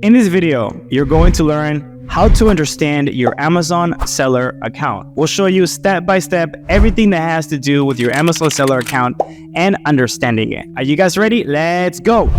In this video, you're going to learn how to understand your Amazon seller account. We'll show you step by step everything that has to do with your Amazon seller account and understanding it. Are you guys ready? Let's go.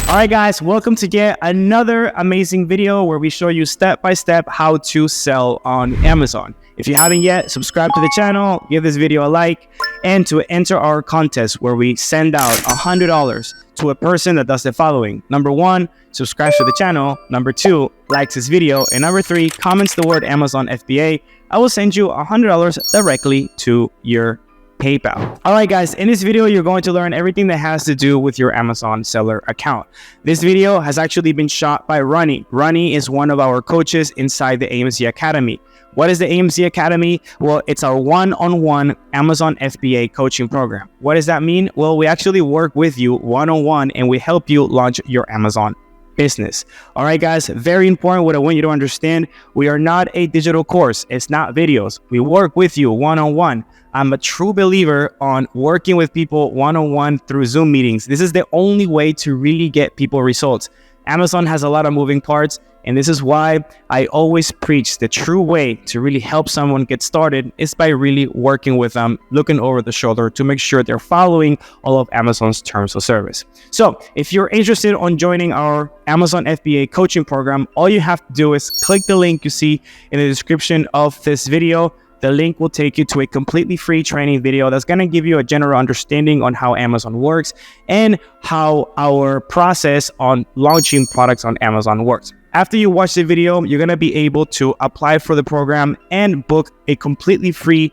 All right, guys, welcome to yet another amazing video where we show you step by step how to sell on Amazon. If you haven't yet, subscribe to the channel, give this video a like, and to enter our contest where we send out $100 to a person that does the following. Number 1, subscribes to the channel. Number 2, likes this video. And number 3, comments the word Amazon FBA. I will send you $100 directly to your PayPal. All right, guys, in this video, you're going to learn everything that has to do with your Amazon seller account. This video has actually been shot by Ronnie. Ronnie is one of our coaches inside the AMZ Academy. What is the AMZ Academy? Well, it's our one-on-one Amazon FBA coaching program. What does that mean? Well, we actually work with you one-on-one and we help you launch your Amazon business. All right, guys, very important. What I want you to understand, we are not a digital course. It's not videos. We work with you one-on-one. I'm a true believer on working with people one-on-one through Zoom meetings. This is the only way to really get people results. Amazon has a lot of moving parts, and this is why I always preach the true way to really help someone get started is by really working with them, looking over the shoulder to make sure they're following all of Amazon's terms of service. So if you're interested on joining our Amazon FBA coaching program, all you have to do is click the link you see in the description of this video. The link will take you to a completely free training video that's going to give you a general understanding on how Amazon works and how our process on launching products on Amazon works. After you watch the video, you're going to be able to apply for the program and book a completely free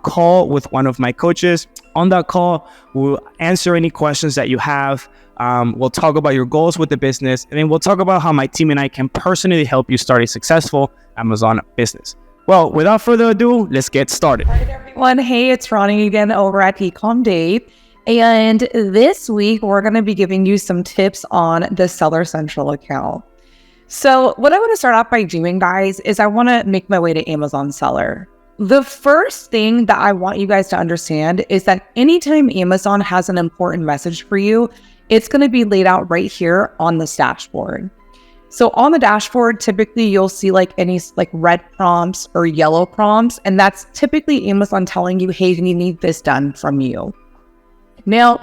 call with one of my coaches. On that call, we'll answer any questions that you have. We'll talk about your goals with the business, and then we'll talk about how my team and I can personally help you start a successful Amazon business. Well, without further ado, let's get started. All right, everyone. Hey, it's Ronnie again over at Ecom Dave. And this week, we're going to be giving you some tips on the Seller Central account. So what I want to start off by doing, guys, is I want to make my way to Amazon Seller. The first thing that I want you guys to understand is that anytime Amazon has an important message for you, it's going to be laid out right here on this dashboard. So on the dashboard, typically you'll see any red prompts or yellow prompts, and that's typically Amazon telling you, hey, we need this done from you. Now,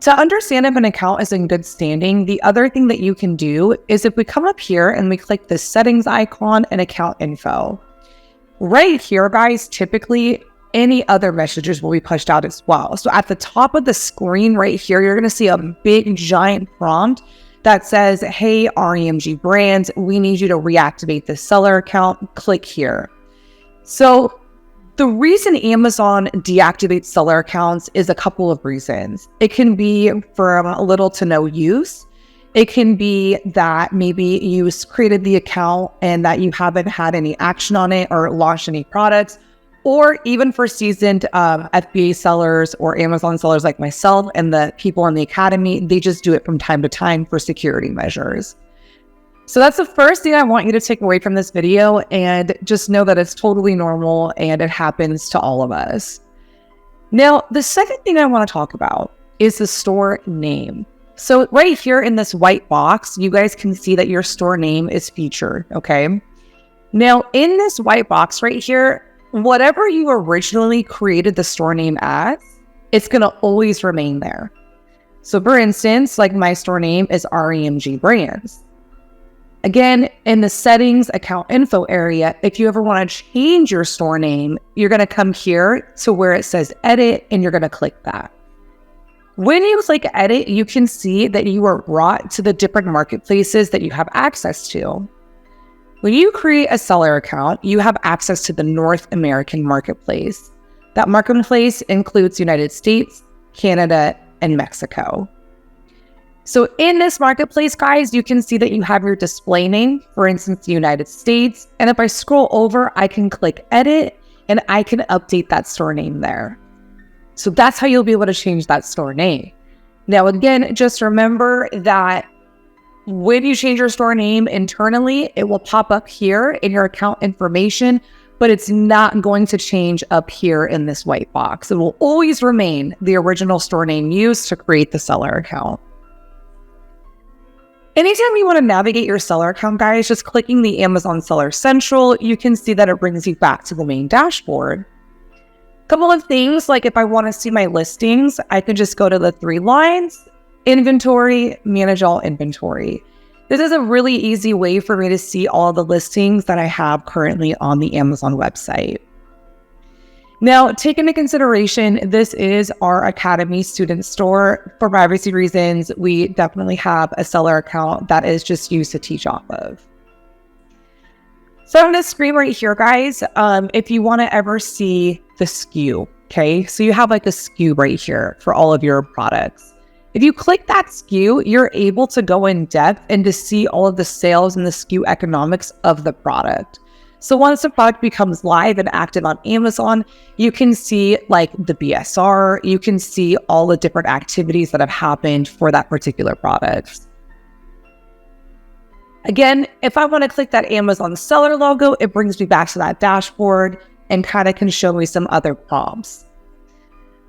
to understand if an account is in good standing, the other thing that you can do is if we come up here and we click the settings icon and account info. Right here, guys, typically any other messages will be pushed out as well. So at the top of the screen right here, you're going to see a big giant prompt that says, hey, REMG Brands, we need you to reactivate the seller account. Click here. So the reason Amazon deactivates seller accounts is a couple of reasons. It can be for little to no use. It can be that maybe you created the account and that you haven't had any action on it or launched any products. Or even for seasoned FBA sellers or Amazon sellers like myself and the people in the academy, they just do it from time to time for security measures. So that's the first thing I want you to take away from this video, and just know that it's totally normal and it happens to all of us. Now, the second thing I want to talk about is the store name. So right here in this white box, you guys can see that your store name is featured, okay? Now, in this white box right here, whatever you originally created the store name as, it's going to always remain there. So for instance, my store name is REMG Brands. Again, in the settings account info area, if you ever want to change your store name, you're going to come here to where it says edit and you're going to click that. When you click edit, you can see that you are brought to the different marketplaces that you have access to. When you create a seller account, you have access to the North American marketplace. That marketplace includes United States, Canada, and Mexico. So in this marketplace, guys, you can see that you have your display name, for instance, the United States. And if I scroll over, I can click edit and I can update that store name there. So that's how you'll be able to change that store name. Now, again, just remember that when you change your store name internally, it will pop up here in your account information but it's not going to change up here in this white box. It will always remain the original store name used to create the seller account. Anytime you want to navigate your seller account, guys, just clicking the Amazon Seller Central, you can see that it brings you back to the main dashboard. Couple of things, like if I want to see my listings, I can just go to the 3 lines, inventory, manage all inventory. This is a really easy way for me to see all the listings that I have currently on the Amazon website. Now, take into consideration, this is our Academy student store. For privacy reasons, we definitely have a seller account that is just used to teach off of. So on this screen right here, guys, if you want to ever see the SKU, okay? So you have like a SKU right here for all of your products. If you click that SKU, you're able to go in depth and to see all of the sales and the SKU economics of the product. So once the product becomes live and active on Amazon, you can see like the BSR, you can see all the different activities that have happened for that particular product. Again, if I want to click that Amazon seller logo, it brings me back to that dashboard and kind of can show me some other prompts.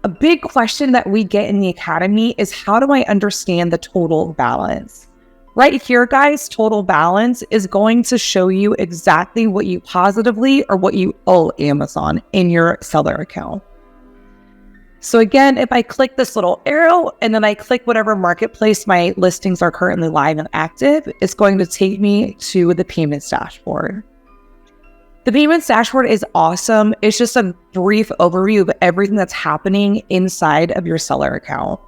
A big question that we get in the Academy is, how do I understand the total balance? Right here, guys, total balance is going to show you exactly what you positively or what you owe Amazon in your seller account. So again, if I click this little arrow and then I click whatever marketplace my listings are currently live and active, it's going to take me to the payments dashboard. The payments dashboard is awesome. It's just a brief overview of everything that's happening inside of your seller account.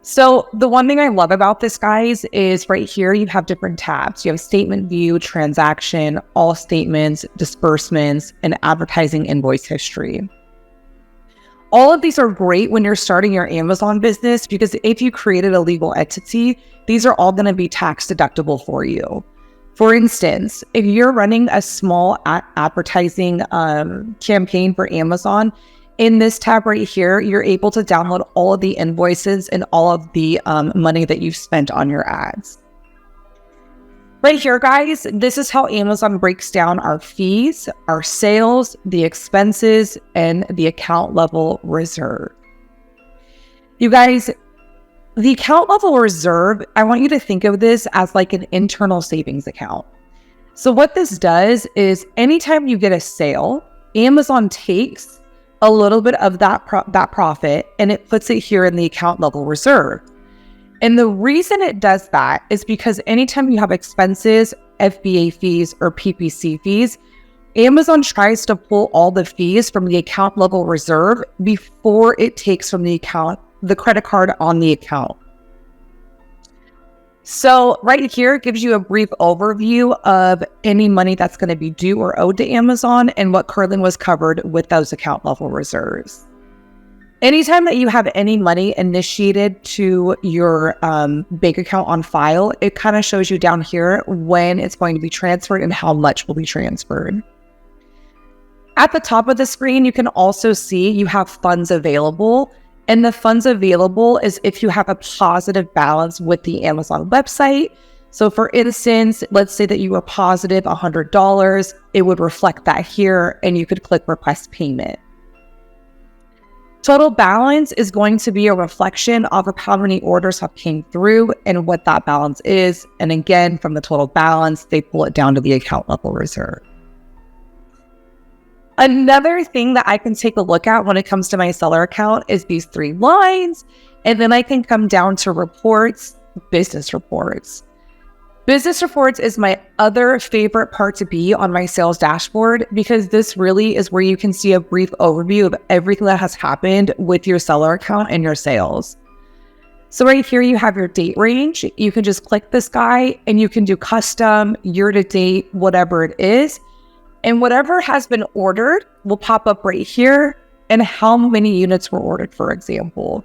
So the one thing I love about this, guys, is right here, you have different tabs. You have statement view, transaction, all statements, disbursements, and advertising invoice history. All of these are great when you're starting your Amazon business, because if you created a legal entity, these are all going to be tax deductible for you. For instance, if you're running a small advertising campaign for Amazon, in this tab right here, you're able to download all of the invoices and all of the money that you've spent on your ads. Right here, guys, this is how Amazon breaks down our fees, our sales, the expenses, and the account level reserve. You guys, the account level reserve, I want you to think of this as like an internal savings account. So what this does is anytime you get a sale, Amazon takes a little bit of that profit and it puts it here in the account level reserve. And the reason it does that is because anytime you have expenses, FBA fees, or PPC fees, Amazon tries to pull all the fees from the account level reserve before it takes from the account, the credit card on the account. So right here, it gives you a brief overview of any money that's going to be due or owed to Amazon and what currently was covered with those account level reserves. Anytime that you have any money initiated to your bank account on file, it kind of shows you down here when it's going to be transferred and how much will be transferred. At the top of the screen, you can also see you have funds available. And the funds available is if you have a positive balance with the Amazon website. So for instance, let's say that you were positive $100, it would reflect that here and you could click request payment. Total balance is going to be a reflection of how many orders have came through and what that balance is. And again, from the total balance, they pull it down to the account level reserve. Another thing that I can take a look at when it comes to my seller account is these 3 lines. And then I can come down to reports, business reports. Business reports is my other favorite part to be on my sales dashboard, because this really is where you can see a brief overview of everything that has happened with your seller account and your sales. So right here, you have your date range. You can just click this guy and you can do custom, year to date, whatever it is. And whatever has been ordered will pop up right here and how many units were ordered, for example.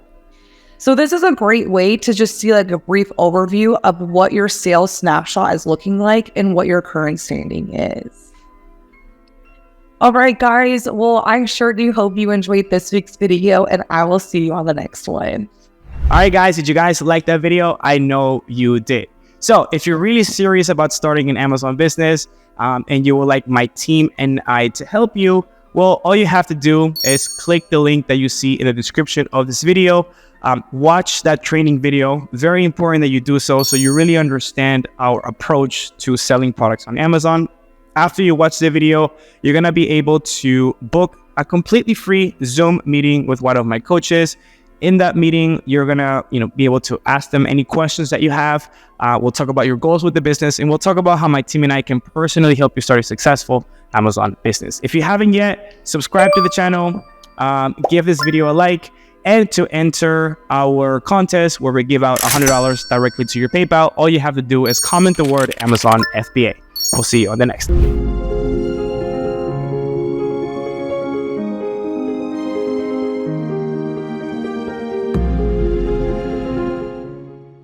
So this is a great way to just see like a brief overview of what your sales snapshot is looking like and what your current standing is. All right, guys. Well, I sure do hope you enjoyed this week's video, and I will see you on the next one. All right, guys. Did you guys like that video? I know you did. So if you're really serious about starting an Amazon business and you would like my team and I to help you, well, all you have to do is click the link that you see in the description of this video. Watch that training video. Very important that you do so you really understand our approach to selling products on Amazon. After you watch the video, you're going to be able to book a completely free Zoom meeting with one of my coaches. In that meeting, you're going to be able to ask them any questions that you have. We'll talk about your goals with the business, and we'll talk about how my team and I can personally help you start a successful Amazon business. If you haven't yet, subscribe to the channel, give this video a like, and to enter our contest where we give out $100 directly to your PayPal, all you have to do is comment the word Amazon FBA. We'll see you on the next one.